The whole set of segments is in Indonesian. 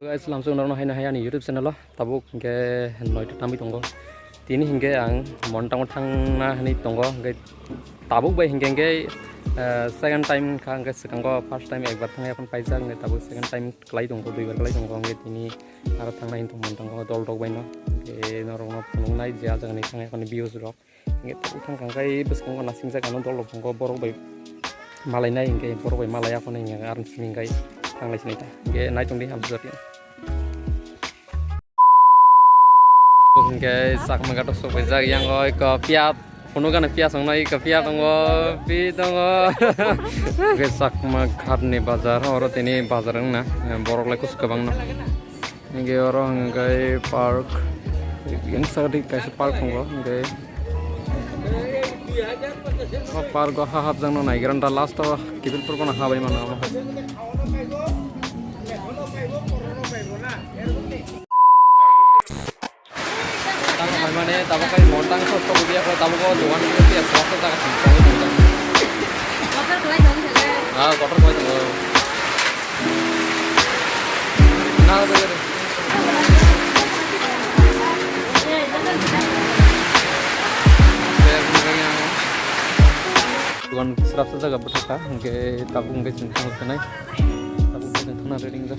Guys, langsung nang hai ni YouTube channel lo. Tabuk hingga noi tami tonggo. Tini hingga ang montang na hani tonggo. Hingga tabuk bai hingga second time kang sekanggo first time ekbar thang yakon paisa hingga tabuk second time kelai tonggo dui bar kelai tonggo hingga tini aro thang na hintung montang ko dol rok bai no. Hingga norong no punung nai jia jangan ni thang yakon views rok. Hingga tabuk thang kang kai beskang ko nasing sa kanon dol rok tonggo borok bai malai nai hingga borok bai malai yakon hingga aran sini hingga thang lai sini ta. Hingga nai tong di ham zati. Hingga sak mengatok sok bezak yang oi ke piat punukan piat songnai ke piat tonggo pi tonggo hingga sak makat ni bazar orang ini bazar na borok lekus kebang na hingga orang hingga park yang sadi kayak park tonggo hingga park go hahap jang no naik randa last to kibil pur kona habai mana mana tahu kan montang so dia kalau tahu kau tuan itu ya selasa tak sih kotor kelai dong saja kotor kelai dong nah betul tuan serap saja gak berkata ke tabung ke centang sana tabung ke centang ada ring dah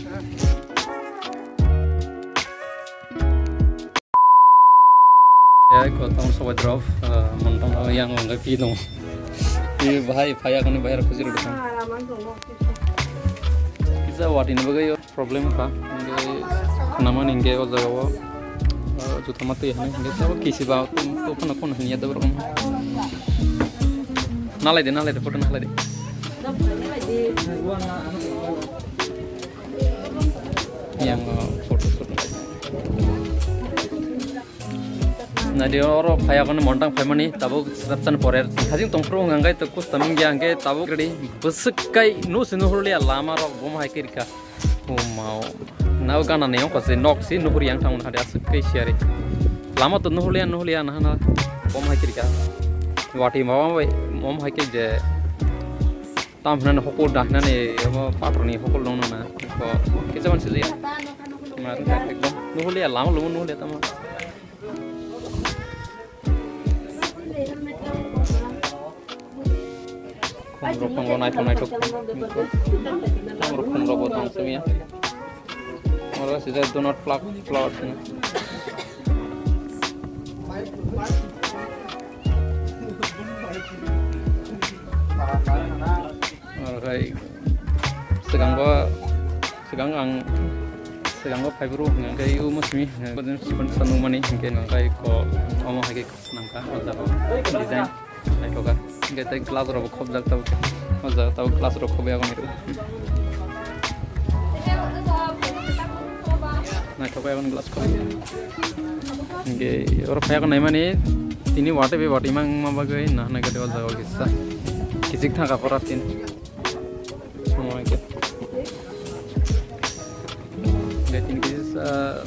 ya kotong sobat drop montong yang enggak pidong di bahaya payah kan bayar kusir udah kita watin bagai problem ka nama ningge o jago juta mati ya ningge sabo kisi ba to pun kon hanya ada berapa nalai de foto nalai de yang foto nah dia orang kayak kan montang family tabuk serapsan porer hajing tongpro ngangai tekus taming jangke tabuk ready besekai nu sinuhurlia lama rok bom haikirka mau nau kana neo kase noksi nuhur yang tang hade asekai siari lama to nuhurlia nah bom haikirka wati mau mom haikir je tamnan hokol dahna ne patroni hokol dong na ko kesaban sih ya mar ekdom nuhurlia lama lu nuhurlia tama rokong lo naik rokong robot langsung ya orang sih do not plug flowers ini kayak segang fiber kayak masih simpan sandung mani kayak kok omong kayak senangka desain naik oke kita kelas robo khob jak tahu kelas robo khob ya kan itu naik oke kan kelas khob oke orang kayak kan mana ini wate mang bagai nah naik dewa jauh kisik thang kaparatin semua itu ini kisah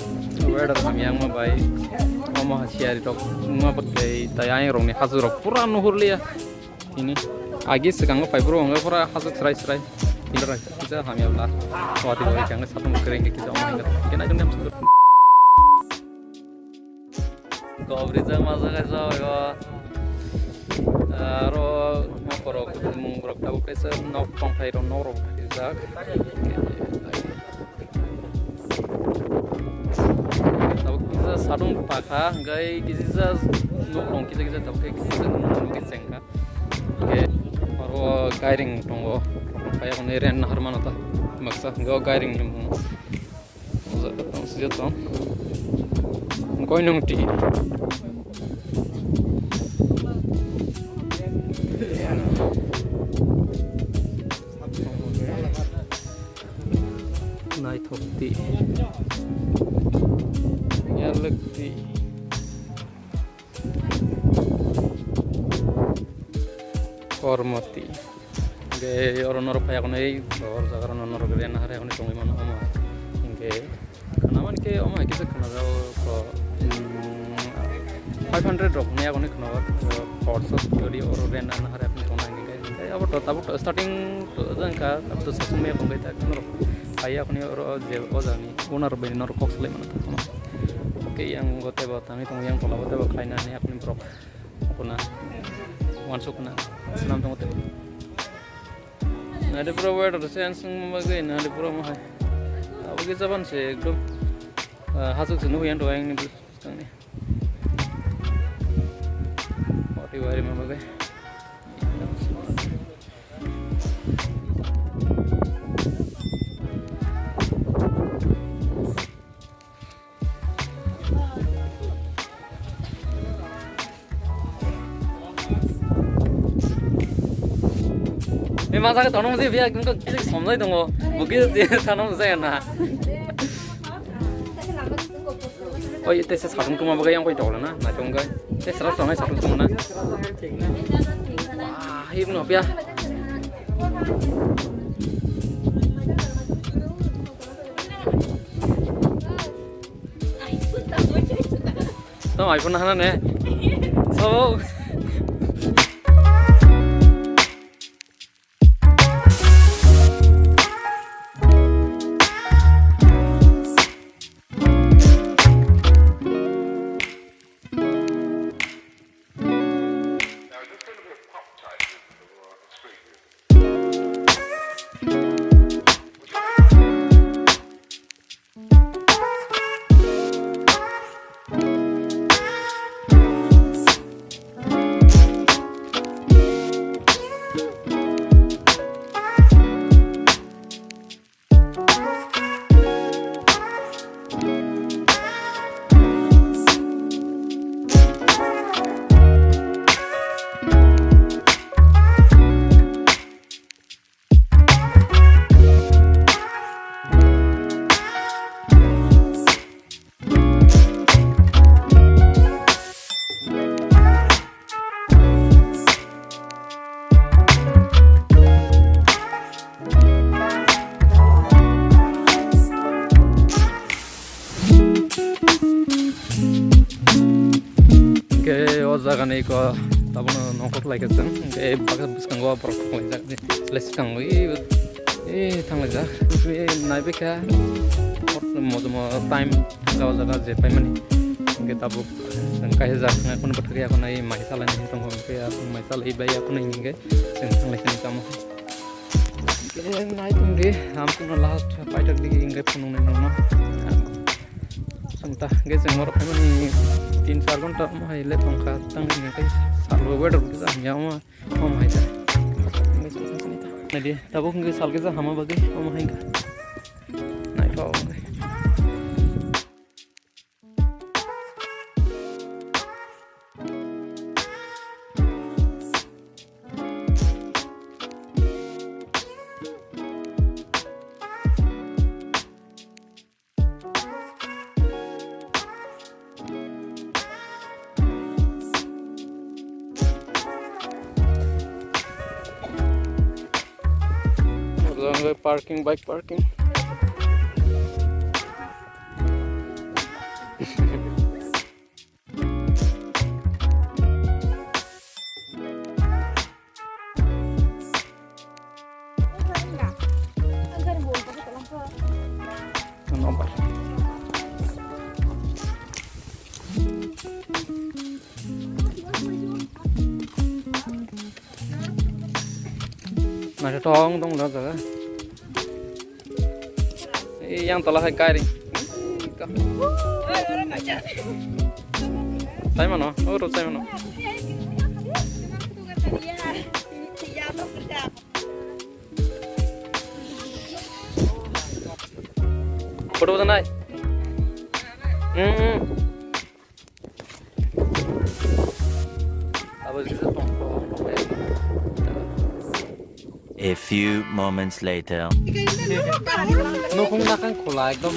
weather kami yang mabai mau hasiari dok mau pakai tayang rong nih hasil rok pura nuhur liya ini agi sekarang fiber rong pura hasil serai ini raja kita kami ablah waktu itu jangan satu kering kita omong ingat mungkin aja nih sudah kau berita masa kerja ya ro mau korok menguruk tahu pesa nok pangkai ro norok izak sadung pakha gai kisa nong kita tahu kisa nong kita ka oke aro gairing tonggo kayak kon eren harman ata maksa go gairing nemu sejat koi nong ti naik thokti लगती kormati ge orang norok kayak konai or jagar norok gede nah hari konai tongi mana oma hingga kenaman ke oma kita kena jauh ko 500 rok nih konai kena pot so jadi orang gede nah hari konai hingga tabuk starting jangka tabuk sasumnya penggai tak nor kaya aku ni orang je ozani unar beri nor kok selai mana tu oke yang gote batang itu yang pola gote bat kaina ni aku ni brok aku na wansuk na senam tu gote na de pro word sen sung magai na de pro mahai aku kita pan se grup hasuk sunu yang doang ni sekarang ni mati wari magai memang saya tanam sih biar kita somai tunggu mungkin dia tanam saya na oh itu saya sarung cuma bagai yang kau tahu lah na cuma saya serap sama sarung cuma na wah ini apa ya tahu iPhone mana nih so zagan iko tabun nongkot lagi kan bagas buskan gua perok kau ini les kang thang lagi naik beka mau time kau zagan je payment kita tabu kaya zagan aku nampak kerja aku naik masalah ni tunggu kerja masalah ibai aku naik ni thang lagi ni kamu naik tunggu hampir last fighter di ingai punung ni nama entah guys yang mau payment ni 3-4 घंटा में ले पंखा तंग नहीं कहीं साल वेट रुक जा मah hai ta nah dia tabuk ngi sal ke hama bagai hai ga naik kau parking bike parking nomor masih tong dah tu yang telah kari. Saya mana? Urut saya mana? Foto sana. A few moments later. No kung nakang kulay dom.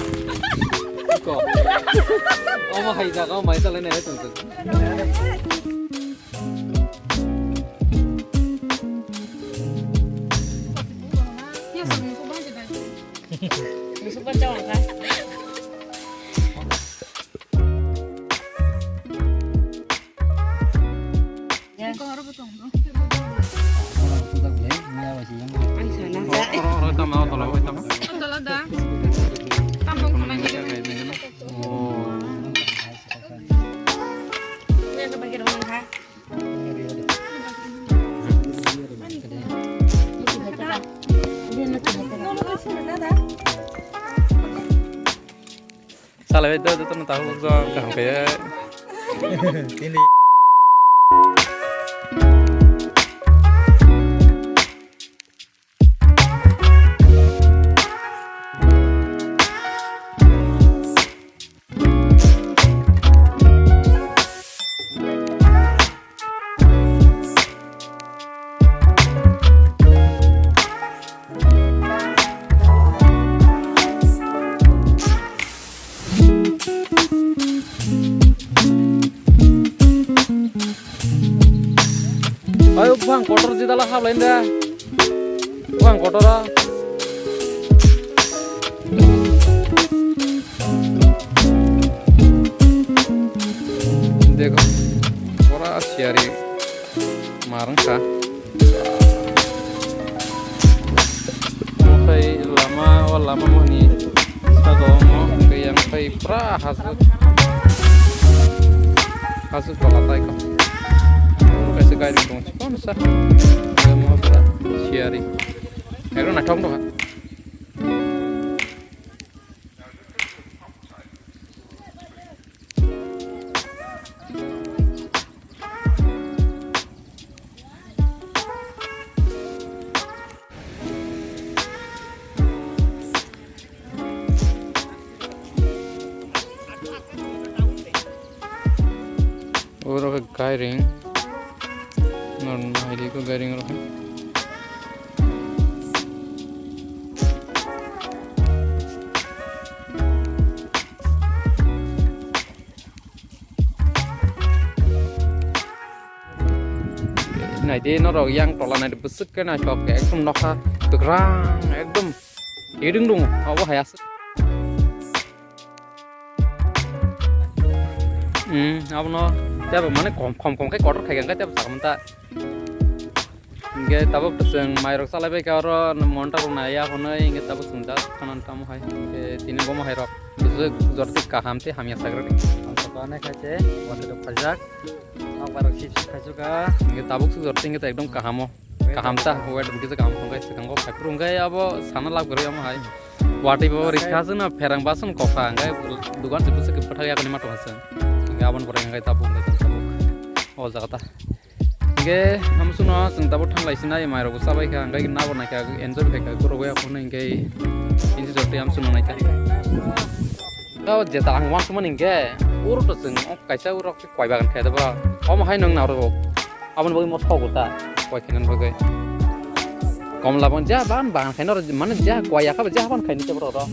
Ko. Oh hai jaga mai ta lene hai tung. Ya sama ko ba jeda. Musu pa jawa ka. Ya ko harap tong do. Salah itu tuh tahu gua enggak kayak Ini ayo bang kotor di dalam hal lain dah bang kotor ah देखो थोड़ा सियारी marang ka fai lama mo ni sagongo kayang fai pra hasut palatai ka कैसे गाइड करूँ कौन सा mau pra siari ayo na thong do ha और guiding normally को गाइडिंग रखें này đi nó rồi yang tỏ là này được bứt sức cái này cho cái không nó ha được rang एकदम ये đứng đúng không có hay apa no tiap mana kom cái kotor kayak enggak tiap sakam ta nge tabuk peseng mayrok salai be karo monta runa ya hono nge tabuk sunda kanan kamu hai tini gomo hai rok bisu jorti kaham te hamya sagre Antokane kace wanda pajak abarok sip kajuga nge tabuk jorti nge ekdom kaham ta wet begitu kaham kongai sekango pakrung gai abo sana lab gero yam hai wati bo rikha na ferang basun kofa ngai dugan sipu se patha ya kani mato hasan nge abon pore ngai tabuk oh jagata nge hamsuno sing tabuk thanglai sina mai rok sabai ka ngai na bona ka enjoy ka goro ya kono ngai inji jorti hamsuno nai ka kau jeta angwan suman nge uru to sing kaisa urok koi bagan khai da ba om hai nang na ro abon boi mo thog ta koi khinan bagai komla bon ja ban khai no man ja koi ya ka ja ban khai ni te bro ro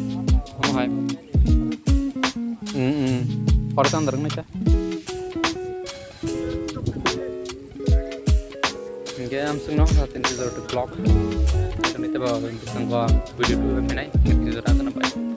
om hai horan darang nai ta nge hamsuno satin resort vlog ini te ba sangwa video tu menai ngi jora ta na ba